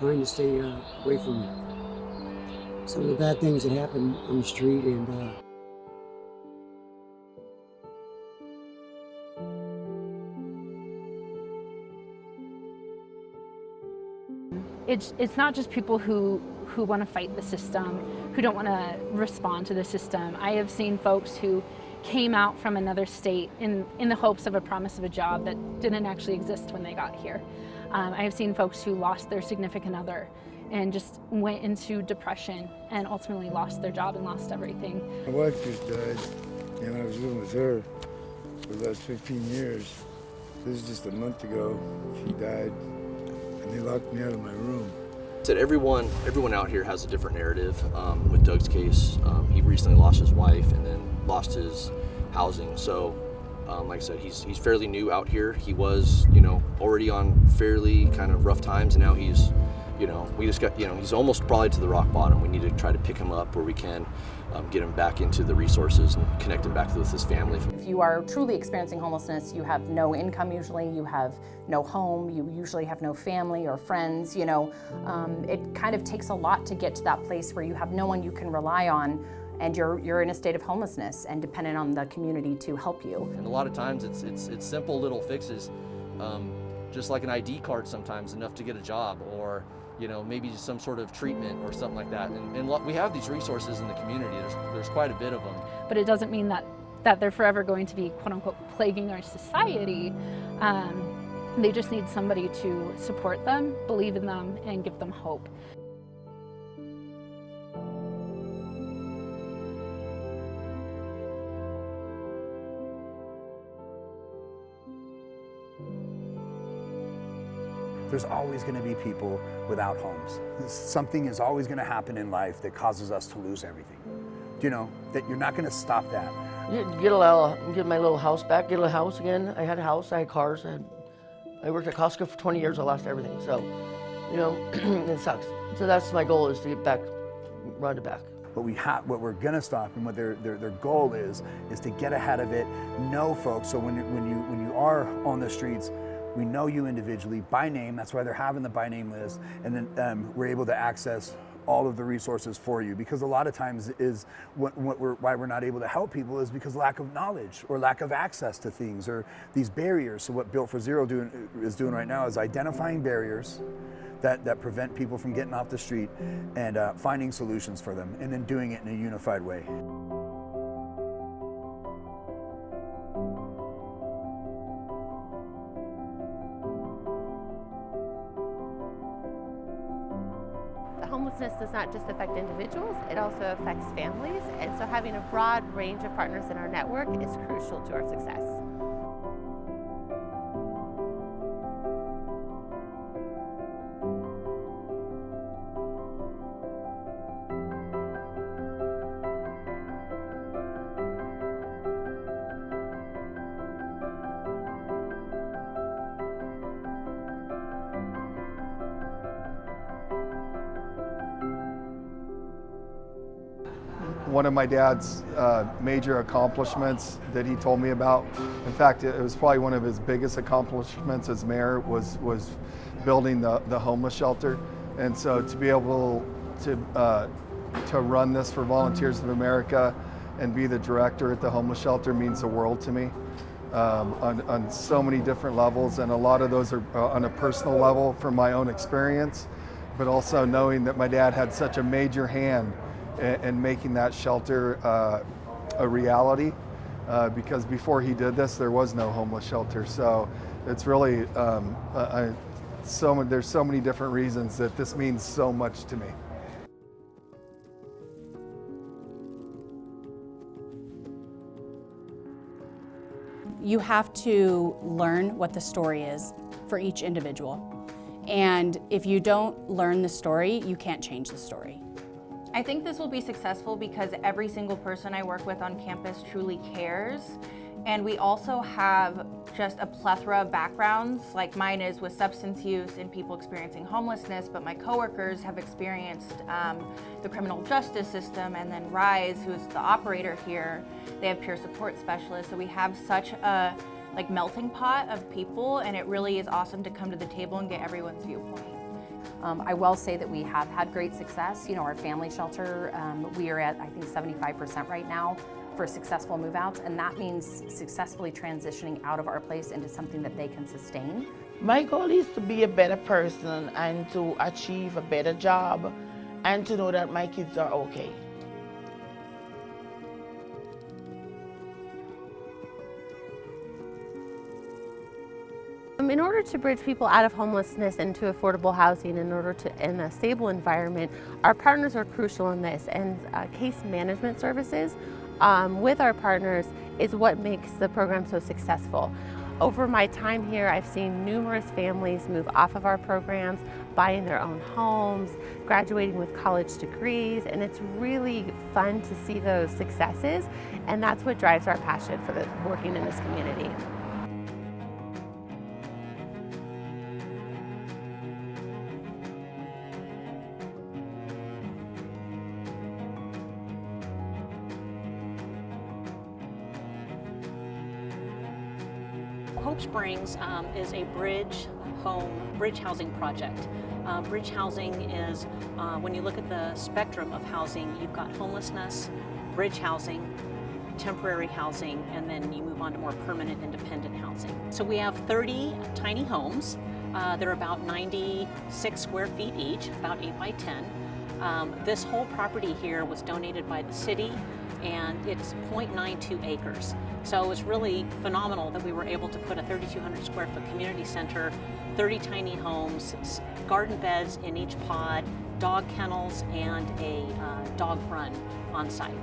trying to stay away from some of the bad things that happen on the street. And It's not just people who want to fight the system, who don't want to respond to the system. I have seen folks who came out from another state in the hopes of a promise of a job that didn't actually exist when they got here. I have seen folks who lost their significant other and just went into depression and ultimately lost their job and lost everything. My wife just died, and I was living with her for about 15 years. This is just a month ago. She died, and they locked me out of my room. Said everyone out here has a different narrative. With Doug's case, he recently lost his wife and then lost his housing. So, like I said, he's fairly new out here. He was, already on fairly kind of rough times, and now he's, we just got, he's almost probably to the rock bottom. We need to try to pick him up where we can, get him back into the resources and connect him back with his family. If you are truly experiencing homelessness, you have no income usually, you have no home, you usually have no family or friends, it kind of takes a lot to get to that place where you have no one you can rely on, and you're in a state of homelessness and dependent on the community to help you. And a lot of times it's simple little fixes, just like an ID card sometimes, enough to get a job, or maybe just some sort of treatment or something like that. And we have these resources in the community. There's quite a bit of them. But it doesn't mean that they're forever going to be quote unquote plaguing our society. They just need somebody to support them, believe in them, and give them hope. There's always going to be people without homes. Something is always going to happen in life that causes us to lose everything. That you're not going to stop that. Get my little house back, get a house again. I had a house, I had cars, I worked at Costco for 20 years, I lost everything. So, it sucks. So that's my goal, is to get back, run it back. What we're gonna stop, and what their goal is to get ahead of it. Know folks, so when you are on the streets, we know you individually by name. That's why they're having the by name list, and then we're able to access all of the resources for you. Because a lot of times is why we're not able to help people is because lack of knowledge or lack of access to things, or these barriers. So what Built for Zero is doing right now is identifying barriers that prevent people from getting off the street, and finding solutions for them, and then doing it in a unified way. Homelessness does not just affect individuals, it also affects families, and so having a broad range of partners in our network is crucial to our success. One of my dad's major accomplishments that he told me about, in fact, it was probably one of his biggest accomplishments as mayor, was building the homeless shelter. And so to be able to run this for Volunteers of America and be the director at the homeless shelter means the world to me, on so many different levels. And a lot of those are on a personal level from my own experience, but also knowing that my dad had such a major hand and making that shelter a reality, because before he did this, there was no homeless shelter. So it's really, there's so many different reasons that this means so much to me. You have to learn what the story is for each individual. And if you don't learn the story, you can't change the story. I think this will be successful because every single person I work with on campus truly cares. And we also have just a plethora of backgrounds, like mine is with substance use and people experiencing homelessness, but my coworkers have experienced the criminal justice system, and then Rise, who's the operator here, they have peer support specialists. So we have such a melting pot of people, and it really is awesome to come to the table and get everyone's viewpoint. I will say that we have had great success. You know, our family shelter, we are at, I think, 75% right now for successful move-outs, and that means successfully transitioning out of our place into something that they can sustain. My goal is to be a better person and to achieve a better job and to know that my kids are okay. In order to bridge people out of homelessness into affordable housing, in a stable environment, our partners are crucial in this, and case management services with our partners is what makes the program so successful. Over my time here, I've seen numerous families move off of our programs, buying their own homes, graduating with college degrees, and it's really fun to see those successes, and that's what drives our passion for working in this community. Hope Springs is a bridge housing project. Bridge housing is, when you look at the spectrum of housing, you've got homelessness, bridge housing, temporary housing, and then you move on to more permanent independent housing. So we have 30 tiny homes. They're about 96 square feet each, about 8 by 10. This whole property here was donated by the city, and it's 0.92 acres. So it's really phenomenal that we were able to put a 3,200 square foot community center, 30 tiny homes, garden beds in each pod, dog kennels, and a dog run on site.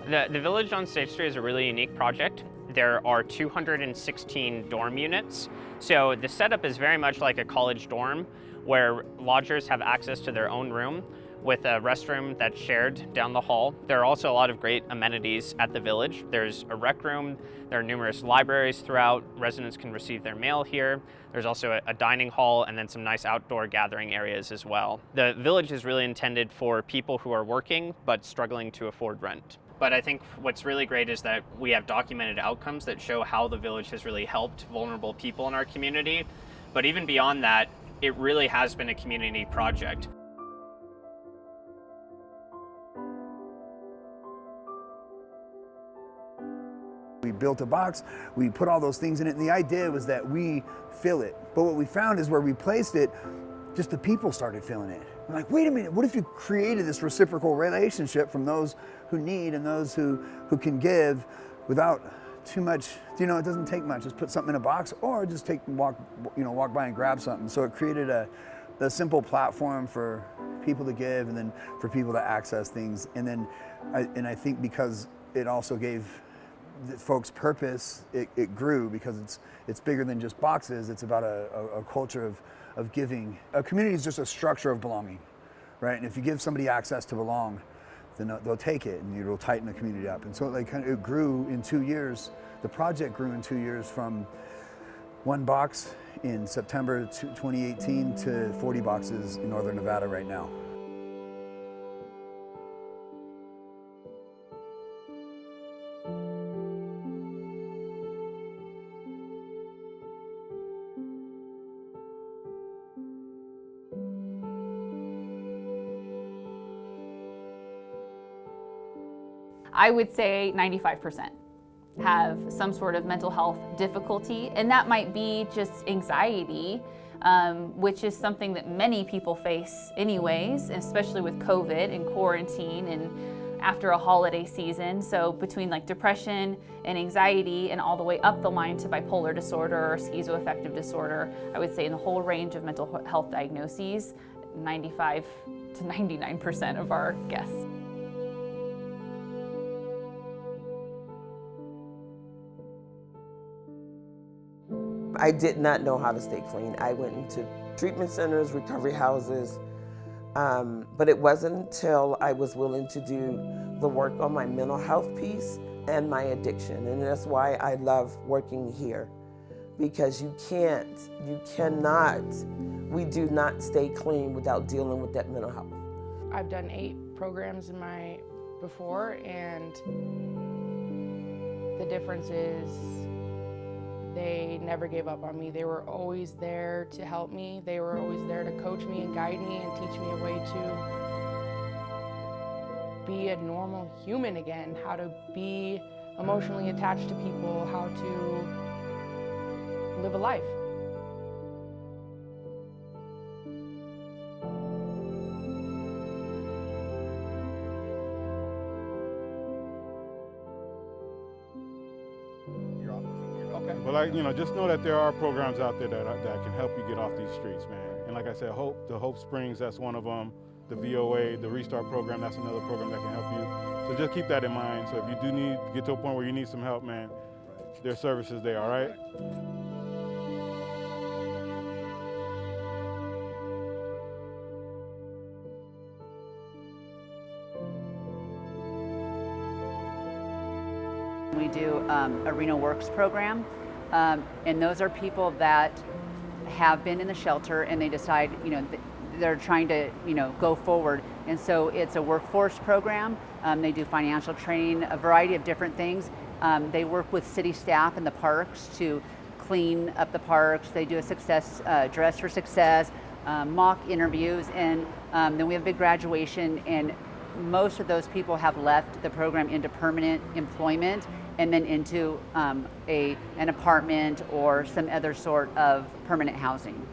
The Village on State Street is a really unique project. There are 216 dorm units. So the setup is very much like a college dorm where lodgers have access to their own room with a restroom that's shared down the hall. There are also a lot of great amenities at the Village. There's a rec room, there are numerous libraries throughout, residents can receive their mail here. There's also a dining hall and then some nice outdoor gathering areas as well. The Village is really intended for people who are working but struggling to afford rent. But I think what's really great is that we have documented outcomes that show how the Village has really helped vulnerable people in our community. But even beyond that, it really has been a community project. We built a box, we put all those things in it, and the idea was that we fill it. But what we found is where we placed it, just the people started filling it. We're like, wait a minute, what if you created this reciprocal relationship from those who need and those who can give without too much, you know, it doesn't take much. Just put something in a box or just walk by and grab something. So it created a simple platform for people to give and then for people to access things. And then, I think because it also gave the folks purpose, it grew because it's bigger than just boxes. It's about a culture of giving. A community is just a structure of belonging, right? And if you give somebody access to belong, then they'll take it and it'll tighten the community up. And so it grew in 2 years. The project grew in 2 years from 1 box in September 2018 to 40 boxes in Northern Nevada right now. I would say 95% have some sort of mental health difficulty, and that might be just anxiety, which is something that many people face anyways, especially with COVID and quarantine and after a holiday season. So between like depression and anxiety and all the way up the line to bipolar disorder or schizoaffective disorder, I would say in the whole range of mental health diagnoses, 95 to 99% of our guests. I did not know how to stay clean. I went into treatment centers, recovery houses, but it wasn't until I was willing to do the work on my mental health piece and my addiction. And that's why I love working here, because we do not stay clean without dealing with that mental health. I've done 8 programs before, and the difference is they never gave up on me. They were always there to help me. They were always there to coach me and guide me and teach me a way to be a normal human again, how to be emotionally attached to people, how to live a life. Okay. But just know that there are programs out there that can help you get off these streets, man. And like I said, the Hope Springs, that's one of them. The VOA, the Restart program, that's another program that can help you. So just keep that in mind. So if you do get to a point where you need some help, man, there's services there, all right? We do Arena Works program, and those are people that have been in the shelter and they decide, they're trying to, go forward. And so it's a workforce program. They do financial training, a variety of different things. They work with city staff in the parks to clean up the parks. They do a dress for success, mock interviews, and then we have a big graduation, and most of those people have left the program into permanent employment and then into an apartment or some other sort of permanent housing.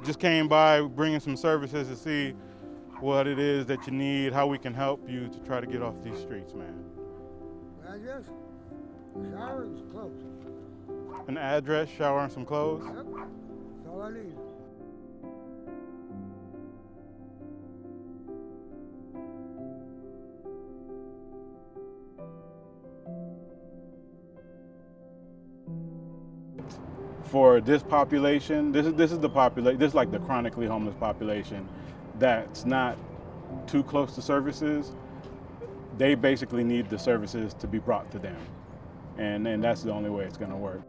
Just came by bringing some services to see what it is that you need, how we can help you to try to get off these streets, man. Address, shower, and some clothes. An address, shower, and some clothes? Yep, that's all I need. For this population, this is the population. This is like the chronically homeless population that's not too close to services. They basically need the services to be brought to them, and that's the only way it's going to work.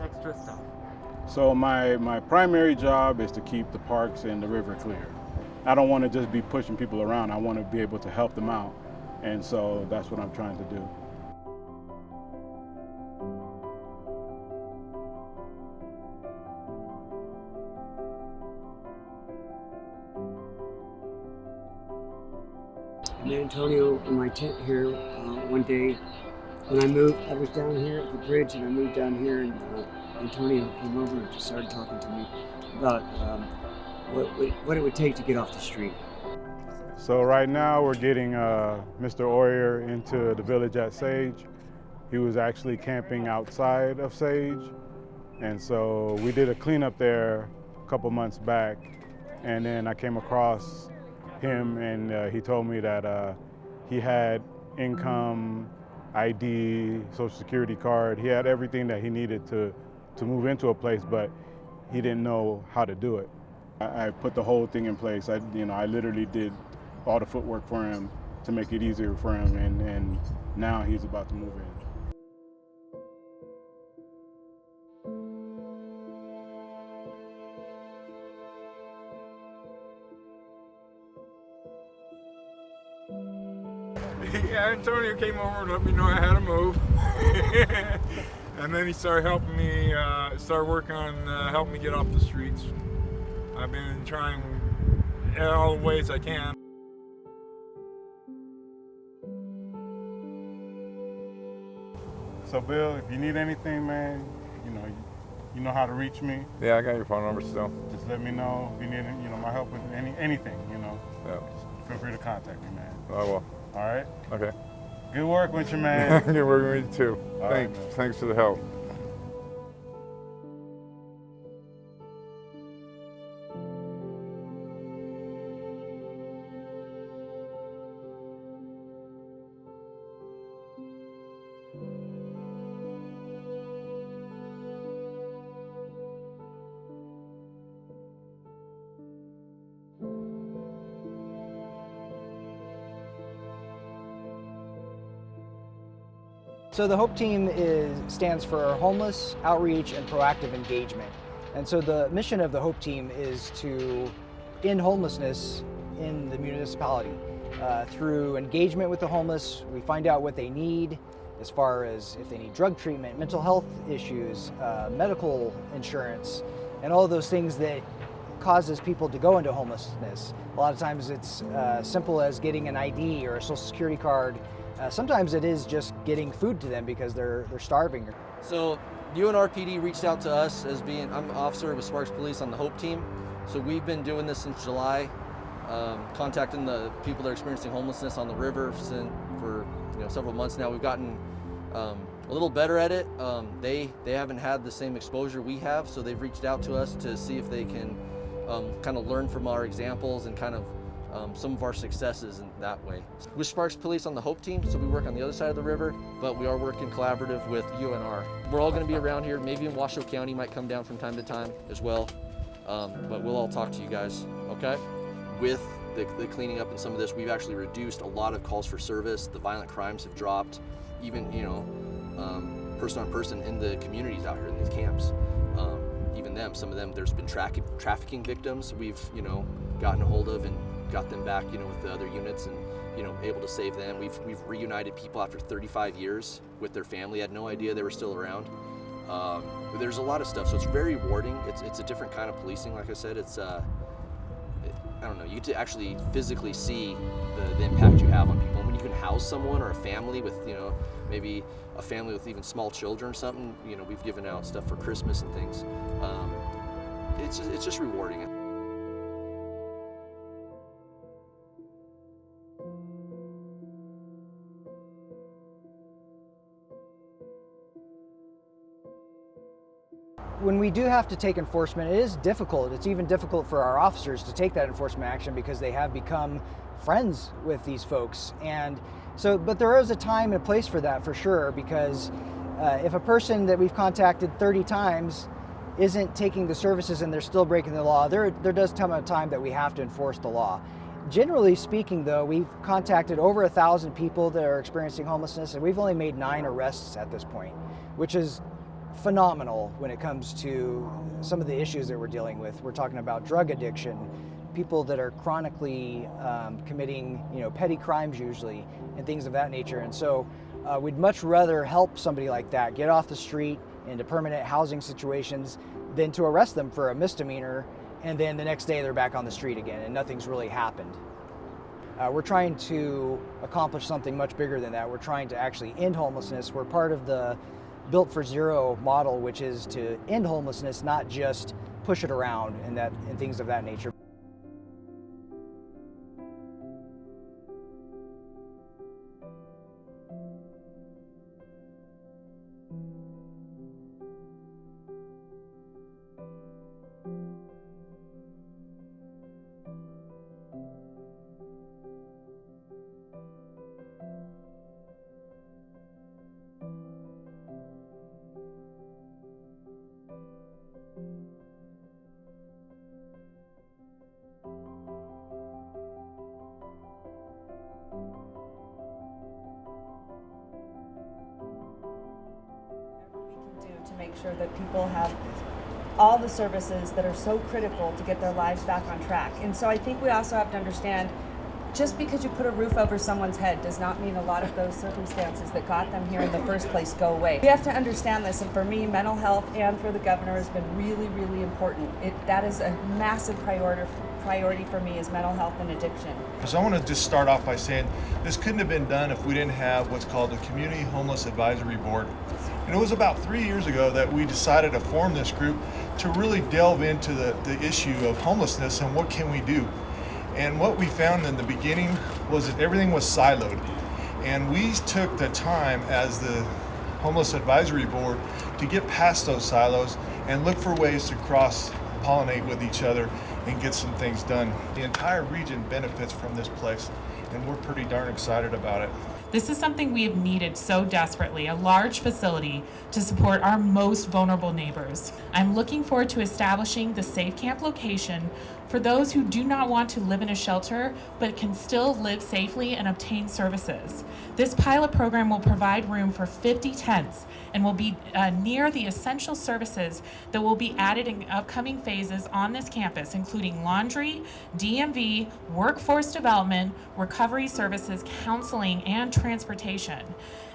Extra stuff. So my primary job is to keep the parks and the river clear. I don't want to just be pushing people around. I want to be able to help them out. And so that's what I'm trying to do. In Antonio, in my tent here, one day when I moved, I was down here at the bridge and I moved down here, and Antonio came over and just started talking to me about what it would take to get off the street. So right now we're getting Mr. Oyer into the village at Sage. He was actually camping outside of Sage. And so we did a cleanup there a couple months back. And then I came across him, and he told me that he had income, ID, social security card. He had everything that he needed to move into a place, but he didn't know how to do it. I put the whole thing in place. I literally did all the footwork for him to make it easier for him, and now he's about to move in. Yeah, Antonio came over and let me know I had to move. And then he started helping me, started working on helping me get off the streets. I've been trying in all the ways I can. So Bill, if you need anything, man, you know how to reach me. Yeah, I got your phone number still. Just let me know if you need, my help with anything, Yeah. Just feel free to contact me, man. I will. All right? Okay. Good work with you, man. Good working with you too. All right, man. Thanks for the help. So the HOPE team stands for Homeless Outreach and Proactive Engagement. And so the mission of the HOPE team is to end homelessness in the municipality. Through engagement with the homeless, we find out what they need as far as if they need drug treatment, mental health issues, medical insurance, and all of those things that causes people to go into homelessness. A lot of times it's simple as getting an ID or a social security card. Sometimes it is just getting food to them because they're starving. So UNRPD reached out to us as being, I'm an officer with Sparks Police on the HOPE team. So we've been doing this since July, contacting the people that are experiencing homelessness on the river for several months now. We've gotten a little better at it. They haven't had the same exposure we have, so they've reached out to us to see if they can kind of learn from our examples and kind of some of our successes in that way. With Sparks Police on the HOPE team, so we work on the other side of the river, but we are working collaborative with UNR. We're all going to be around here, maybe in Washoe County might come down from time to time as well, but we'll all talk to you guys, okay? With the cleaning up and some of this, we've actually reduced a lot of calls for service. The violent crimes have dropped, even person on person in the communities out here in these camps. Even some of them, there's been trafficking victims we've gotten a hold of and got them back with the other units and able to save them. We've reunited people after 35 years with their family. Had no idea they were still around. There's a lot of stuff, so it's very rewarding. It's a different kind of policing. Like I said, it's I don't know, you get to actually physically see the impact you have on people. And when you can house someone or a family with maybe a family with even small children or something, we've given out stuff for Christmas and things. It's just rewarding. When we do have to take enforcement, it is difficult. It's even difficult for our officers to take that enforcement action because they have become friends with these folks. And so, but there is a time and a place for that for sure, because if a person that we've contacted 30 times isn't taking the services and they're still breaking the law, there does come a time that we have to enforce the law. Generally speaking though, we've contacted over 1,000 people that are experiencing homelessness, and we've only made 9 arrests at this point, which is phenomenal when it comes to some of the issues that we're dealing with. We're talking about drug addiction, people that are chronically committing petty crimes usually, and things of that nature. And so we'd much rather help somebody like that get off the street into permanent housing situations than to arrest them for a misdemeanor and then the next day they're back on the street again and nothing's really happened. We're trying to accomplish something much bigger than that. We're trying to actually end homelessness. We're part of the Built for Zero model, which is to end homelessness, not just push it around and things of that nature. To make sure that people have all the services that are so critical to get their lives back on track. And so I think we also have to understand, just because you put a roof over someone's head does not mean a lot of those circumstances that got them here in the first place go away. We have to understand this, and for me, mental health and for the governor has been really, really important. That is a massive priority for me, is mental health and addiction. So I want to just start off by saying this couldn't have been done if we didn't have what's called the Community Homeless Advisory Board. And it was about 3 years ago that we decided to form this group to really delve into the issue of homelessness and what can we do. And what we found in the beginning was that everything was siloed. And we took the time as the Homeless Advisory Board to get past those silos and look for ways to cross-pollinate with each other and get some things done. The entire region benefits from this place, and we're pretty darn excited about it. This is something we have needed so desperately, a large facility to support our most vulnerable neighbors. I'm looking forward to establishing the Safe Camp location for those who do not want to live in a shelter but can still live safely and obtain services. This pilot program will provide room for 50 tents and will be near the essential services that will be added in upcoming phases on this campus, including laundry, DMV, workforce development, recovery services, counseling, and transportation.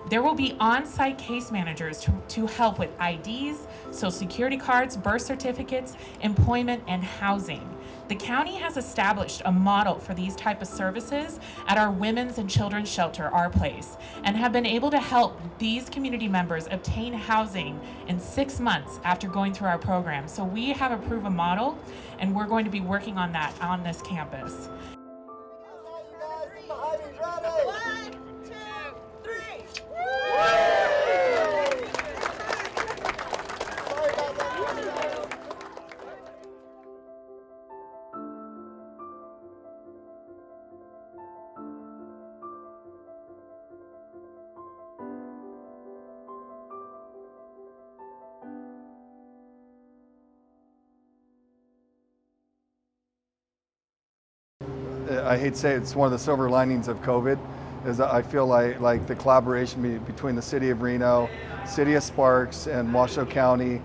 There will be on-site case managers to help with IDs, social security cards, birth certificates, employment, and housing. The county has established a model for these type of services at our Women's and Children's Shelter, Our Place, and have been able to help these community members obtain housing in 6 months after going through our program. So we have approved a model, and we're going to be working on that on this campus. I hate to say it's one of the silver linings of COVID, is I feel like the collaboration between the City of Reno, City of Sparks, and Washoe County,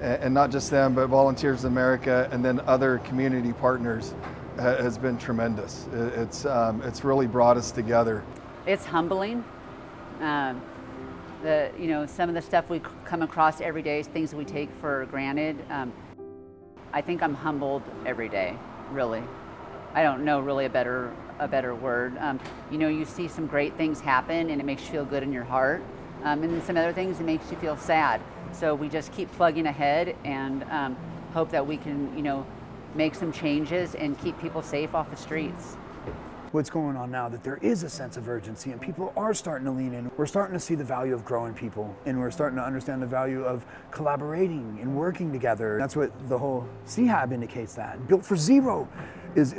and not just them, but Volunteers America, and then other community partners, has been tremendous. It's really brought us together. It's humbling. Some of the stuff we come across every day is things we take for granted. I think I'm humbled every day, really. I don't know really a better word. You see some great things happen and it makes you feel good in your heart. And then some other things, it makes you feel sad. So we just keep plugging ahead and hope that we can, make some changes and keep people safe off the streets. What's going on now, that there is a sense of urgency and people are starting to lean in. We're starting to see the value of growing people, and we're starting to understand the value of collaborating and working together. That's what the whole CHAB indicates, that. Built for Zero is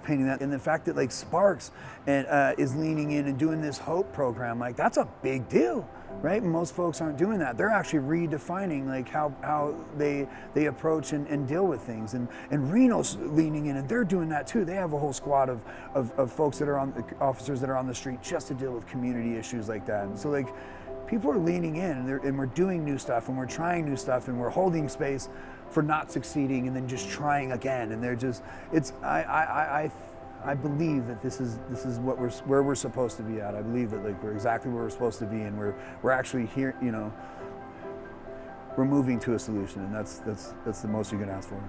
painting that. And the fact that Sparks is leaning in and doing this HOPE program, that's a big deal, right? Most folks aren't doing that. They're actually redefining how they approach and deal with things. And Reno's leaning in and they're doing that too. They have a whole squad of folks that are officers that are on the street just to deal with community issues like that. And so people are leaning in and we're doing new stuff and we're trying new stuff and we're holding space for not succeeding and then just trying again. And they're just, I believe that this is where we're supposed to be at. I believe that we're exactly where we're supposed to be, and we're actually here. We're moving to a solution, and that's the most you can ask for.